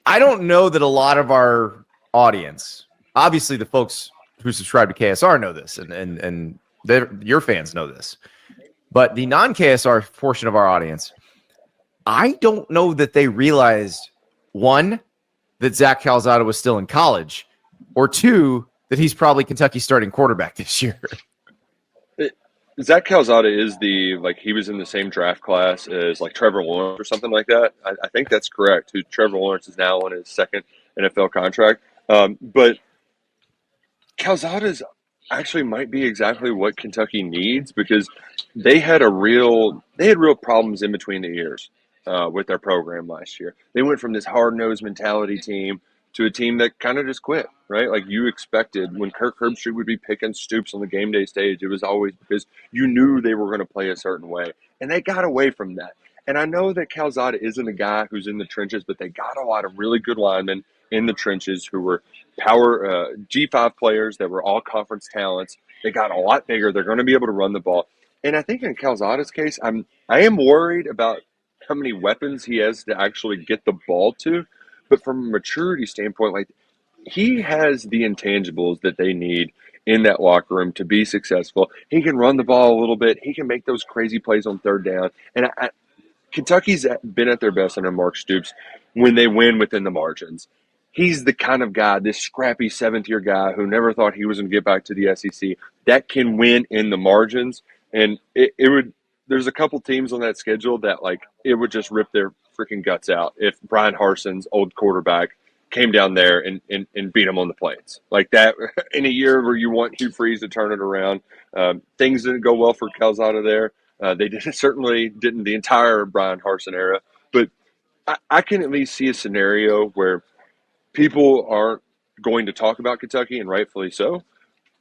I don't know that a lot of our audience, obviously the folks who subscribe to KSR know this, and your fans know this, but the non-KSR portion of our audience, I don't know that they realized, one, that Zach Calzada was still in college, or two, that he's probably Kentucky's starting quarterback this year. Zach Calzada is he was in the same draft class as like Trevor Lawrence or something like that. I think that's correct. Trevor Lawrence is now on his second NFL contract. But Calzada's actually might be exactly what Kentucky needs, because they had real problems in between the years with their program last year. They went from this hard-nosed mentality team to a team that kind of just quit, right? Like you expected when Kirk Herbstreit would be picking Stoops on the game day stage, it was always because you knew they were going to play a certain way. And they got away from that. And I know that Calzada isn't a guy who's in the trenches, but they got a lot of really good linemen in the trenches who were power G5 players that were all conference talents. They got a lot bigger. They're going to be able to run the ball. And I think in Calzada's case, I am worried about how many weapons he has to actually get the ball to. But from a maturity standpoint, like he has the intangibles that they need in that locker room to be successful. He can run the ball a little bit. He can make those crazy plays on third down. And Kentucky's been at their best under Mark Stoops when they win within the margins. He's the kind of guy, this scrappy seventh-year guy who never thought he was going to get back to the SEC, that can win in the margins. And it would. There's a couple teams on that schedule that it would just rip their freaking guts out if Brian Harson's old quarterback came down there and beat them on the plains like that in a year where you want Hugh Freeze to turn it around. Things didn't go well for Calzada there. They certainly didn't the entire Brian Harsin era, but I can at least see a scenario where people aren't going to talk about Kentucky, and rightfully so,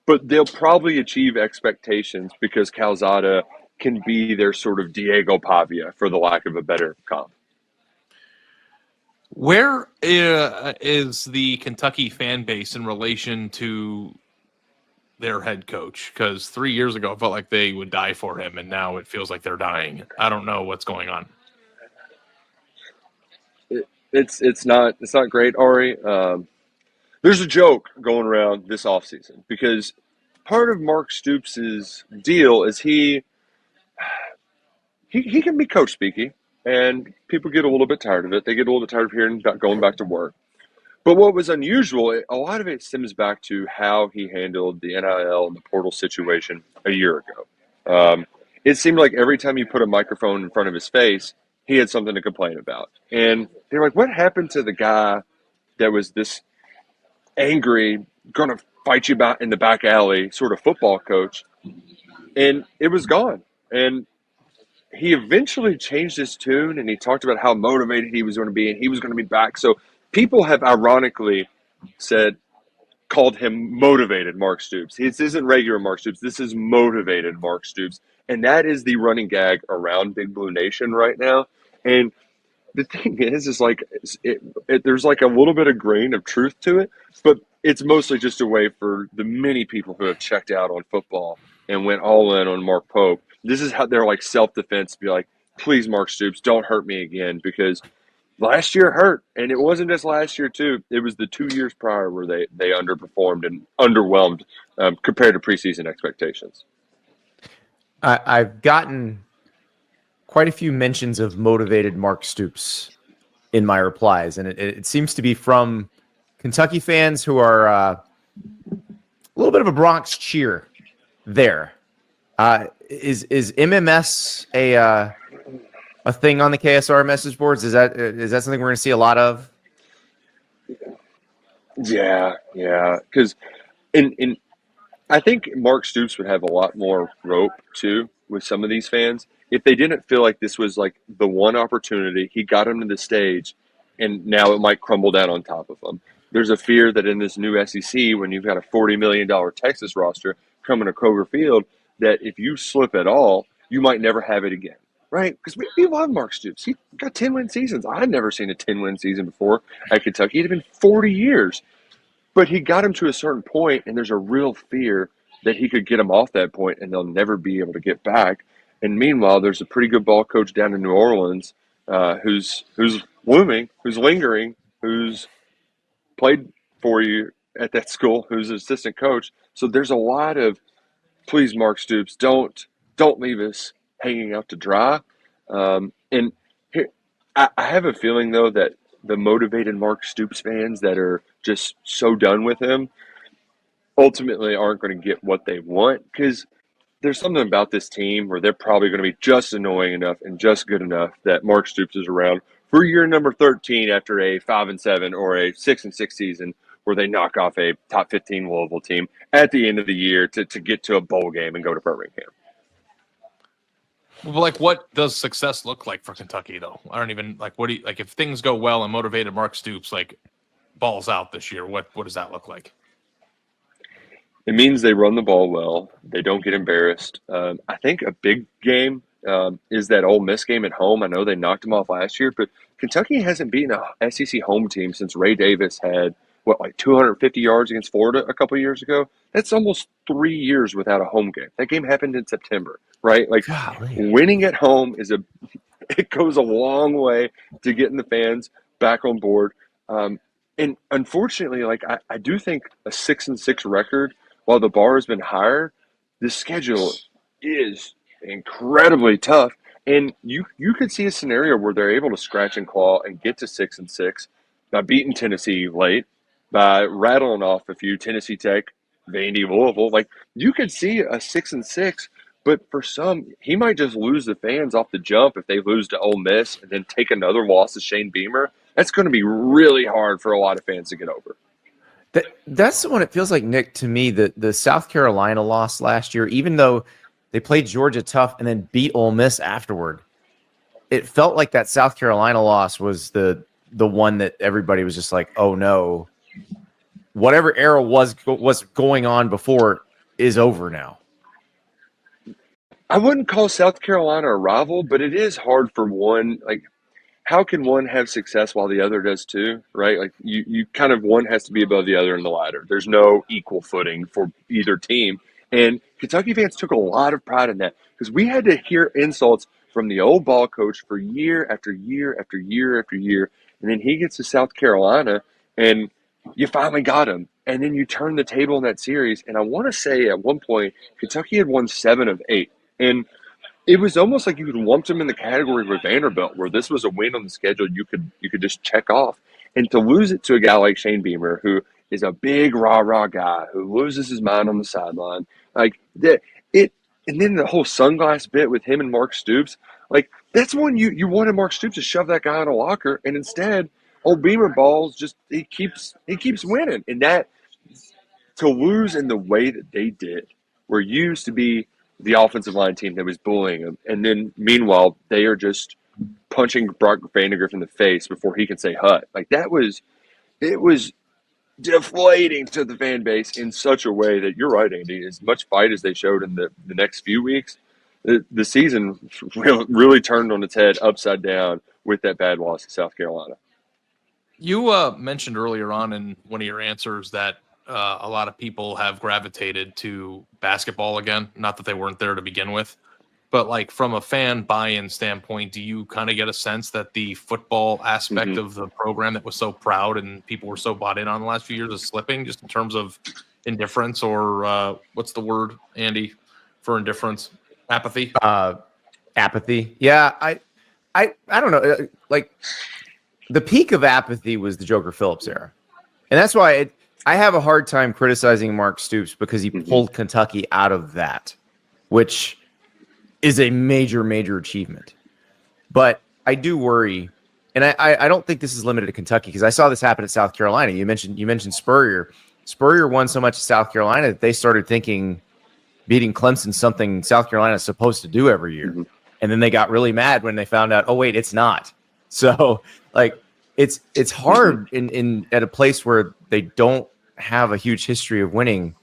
but they'll probably achieve expectations because Calzada can be their sort of Diego Pavia, for the lack of a better comp. Where is the Kentucky fan base in relation to their head coach? Because 3 years ago, it felt like they would die for him, and now it feels like they're dying. I don't know what's going on. It's not great, Ari. There's a joke going around this offseason because part of Mark Stoops' deal is he can be coach speaky, and people get a little bit tired of it. They get a little bit tired of hearing about going back to work. But what was unusual, a lot of it stems back to how he handled the NIL and the portal situation a year ago. It seemed like every time you put a microphone in front of his face, he had something to complain about. And they're like, what happened to the guy that was this angry, going to fight you about in the back alley sort of football coach? And it was gone. And he eventually changed his tune, and he talked about how motivated he was going to be, and he was going to be back. So people have ironically called him motivated Mark Stoops. This isn't regular Mark Stoops. This is motivated Mark Stoops. And that is the running gag around Big Blue Nation right now. And the thing is there's like a little bit of grain of truth to it, but it's mostly just a way for the many people who have checked out on football and went all in on Mark Pope. This is how they're like self-defense, be like, please, Mark Stoops, don't hurt me again, because last year hurt. And it wasn't just last year, too. It was the 2 years prior where they underperformed and underwhelmed compared to preseason expectations. I've gotten quite a few mentions of motivated Mark Stoops in my replies, and it seems to be from Kentucky fans who are a little bit of a Bronx cheer there. Is MMS a thing on the KSR message boards? Is that something we're going to see a lot of? Yeah, because I think Mark Stoops would have a lot more rope too with some of these fans if they didn't feel like this was like the one opportunity. He got him to the stage, and now it might crumble down on top of them. There's a fear that in this new SEC, when you've got a $40 million Texas roster coming to Kroger Field, that if you slip at all, you might never have it again, right? Because we love Mark Stoops. He got 10-win seasons. I had never seen a 10-win season before at Kentucky. It had been 40 years. But he got him to a certain point, and there's a real fear that he could get him off that point, and they'll never be able to get back. And meanwhile, there's a pretty good ball coach down in New Orleans who's looming, who's lingering, who's played for you at that school, who's an assistant coach. So there's a lot of, please, Mark Stoops, don't leave us hanging out to dry. And here, I have a feeling though that the motivated Mark Stoops fans that are just so done with him ultimately aren't going to get what they want, because there's something about this team where they're probably going to be just annoying enough and just good enough that Mark Stoops is around for year number 13 after a 5-7 or a 6-6 season where they knock off a top 15 Louisville team at the end of the year to get to a bowl game and go to Birmingham. Well, like, what does success look like for Kentucky, though? I don't even like. What do you like if things go well and motivated Mark Stoops like balls out this year? What does that look like? It means they run the ball well. They don't get embarrassed. I think a big game is that Ole Miss game at home. I know they knocked them off last year, but Kentucky hasn't beaten a SEC home team since Ray Davis had, 250 yards against Florida a couple years ago? That's almost 3 years without a home game. That game happened in September, right? Like, Golly. winning at home it goes a long way to getting the fans back on board. And unfortunately, I do think a 6-6 record, while the bar has been higher, the schedule is incredibly tough. And you could see a scenario where they're able to scratch and claw and get to 6-6 by beating Tennessee late, by rattling off a few Tennessee Tech, Vandy, Louisville. Like, you could see a 6-6, but for some, he might just lose the fans off the jump if they lose to Ole Miss and then take another loss to Shane Beamer. That's going to be really hard for a lot of fans to get over. That's the one. It feels like, Nick, to me, the South Carolina loss last year, even though they played Georgia tough and then beat Ole Miss afterward, it felt like that South Carolina loss was the one that everybody was just like, oh no, whatever era was going on before is over now. I wouldn't call South Carolina a rival, but it is hard for one. Like, how can one have success while the other does too, right? Like, you kind of, one has to be above the other in the ladder. There's no equal footing for either team. And Kentucky fans took a lot of pride in that, because we had to hear insults from the old ball coach for year after year after year after year. And then he gets to South Carolina and you finally got him. And then you turn the table in that series. And I want to say at one point, Kentucky had won 7 of 8. And it was almost like you could lump them in the category with Vanderbilt, where this was a win on the schedule you could just check off. And to lose it to a guy like Shane Beamer, who is a big rah-rah guy who loses his mind on the sideline, and then the whole sunglass bit with him and Mark Stoops, like, that's when you wanted Mark Stoops to shove that guy in a locker, and instead, old Beamer balls he keeps winning. And that, to lose in the way that they did, where you used to be the offensive line team that was bullying him, and then meanwhile they are just punching Brock Vandegrift in the face before he can say hut. Like, it was deflating to the fan base in such a way that, you're right, Andy, as much fight as they showed in the next few weeks, the season really turned on its head, upside down, with that bad loss to South Carolina. You mentioned earlier on in one of your answers that a lot of people have gravitated to basketball again. Not that they weren't there to begin with, but like, from a fan buy-in standpoint, do you kind of get a sense that the football aspect of the program that was so proud and people were so bought in on the last few years is slipping, just in terms of indifference, or what's the word, Andy, for indifference? Apathy? Apathy. Yeah, I don't know. Like, the peak of apathy was the Joker Phillips era, and that's why I have a hard time criticizing Mark Stoops, because he pulled Kentucky out of that, which is a major, major achievement. But I do worry, and I don't think this is limited to Kentucky, because I saw this happen at South Carolina. You mentioned Spurrier. Spurrier won so much at South Carolina that they started thinking beating Clemson something South Carolina is supposed to do every year. And then they got really mad when they found out, oh wait, it's not. So, like, it's hard in at a place where they don't have a huge history of winning,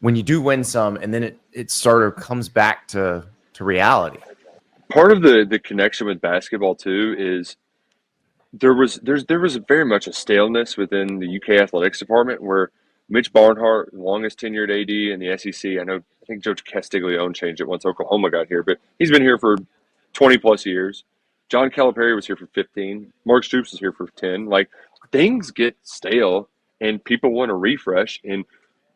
when you do win some and then it sort of comes back to reality. Part of the connection with basketball too is there was very much a staleness within the UK athletics department, where Mitch Barnhart, the longest tenured AD in the SEC, I think Joe Castiglione changed it once Oklahoma got here, but he's been here for 20 plus years. John Calipari was here for 15. Mark Stoops is here for 10. Like, things get stale and people want to refresh. And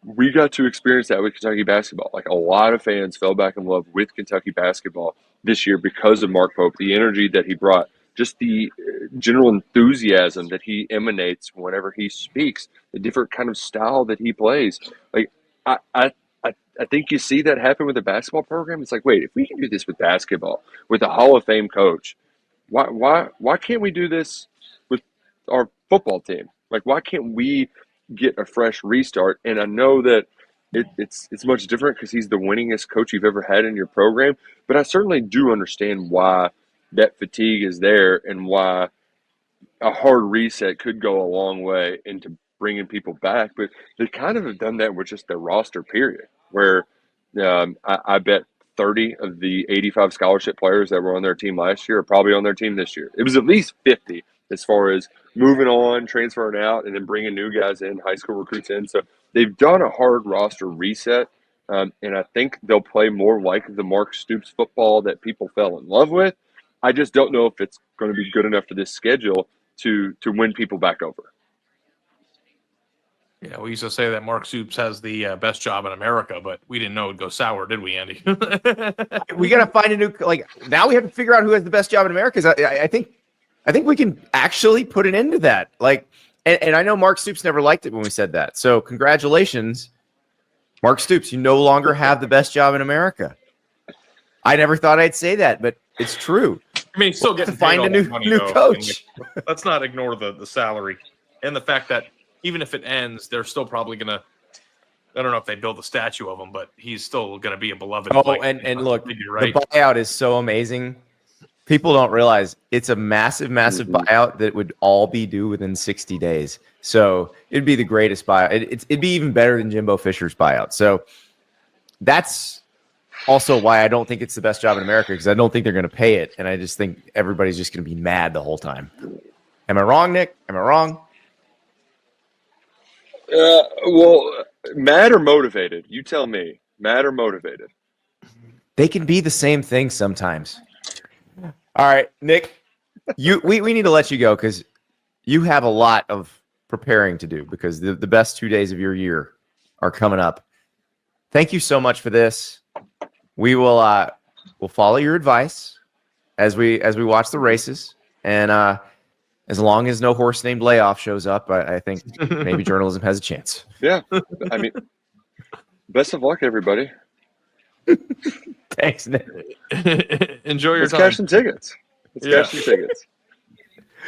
we got to experience that with Kentucky basketball. Like, a lot of fans fell back in love with Kentucky basketball this year because of Mark Pope, the energy that he brought, just the general enthusiasm that he emanates whenever he speaks, the different kind of style that he plays. Like, I think you see that happen with the basketball program. It's like, wait, if we can do this with basketball, with a Hall of Fame coach, why can't we do this with our football team? Like, why can't we get a fresh restart? And I know that it's much different because he's the winningest coach you've ever had in your program, but I certainly do understand why that fatigue is there and why a hard reset could go a long way into bringing people back. But they kind of have done that with just their roster period, where I bet 30 of the 85 scholarship players that were on their team last year are probably on their team this year. It was at least 50 as far as moving on, transferring out, and then bringing new guys in, high school recruits in. So they've done a hard roster reset, and I think they'll play more like the Mark Stoops football that people fell in love with. I just don't know if it's going to be good enough for this schedule to win people back over. Yeah, we used to say that Mark Stoops has the best job in America, but we didn't know it would go sour, did we, Andy? We got to find a new, like, now we have to figure out who has the best job in America. I think we can actually put an end to that. Like, and I know Mark Stoops never liked it when we said that. So congratulations, Mark Stoops. You no longer have the best job in America. I never thought I'd say that, but it's true. I mean, still getting to find a new coach. Let's not ignore the salary and the fact that even if it ends, they're still probably going to, I don't know if they build a statue of him, but he's still going to be a beloved. Oh, and look, right? The buyout is so amazing. People don't realize it's a massive, massive buyout that would all be due within 60 days. So it'd be the greatest buyout. It'd be even better than Jimbo Fisher's buyout. So that's also why I don't think it's the best job in America, because I don't think they're going to pay it. And I just think everybody's just going to be mad the whole time. Am I wrong, Nick? Am I wrong? Well, mad or motivated? You tell me. Mad or motivated? They can be the same thing sometimes. All right, Nick, we need to let you go because you have a lot of preparing to do, because the best 2 days of your year are coming up. Thank you so much for this. We will we'll follow your advice as we watch the races, and as long as no horse named Layoff shows up, I think maybe journalism has a chance. Yeah. I mean, best of luck, everybody. Thanks, Nick. Enjoy your Let's time. cash some tickets. Let's cash some tickets.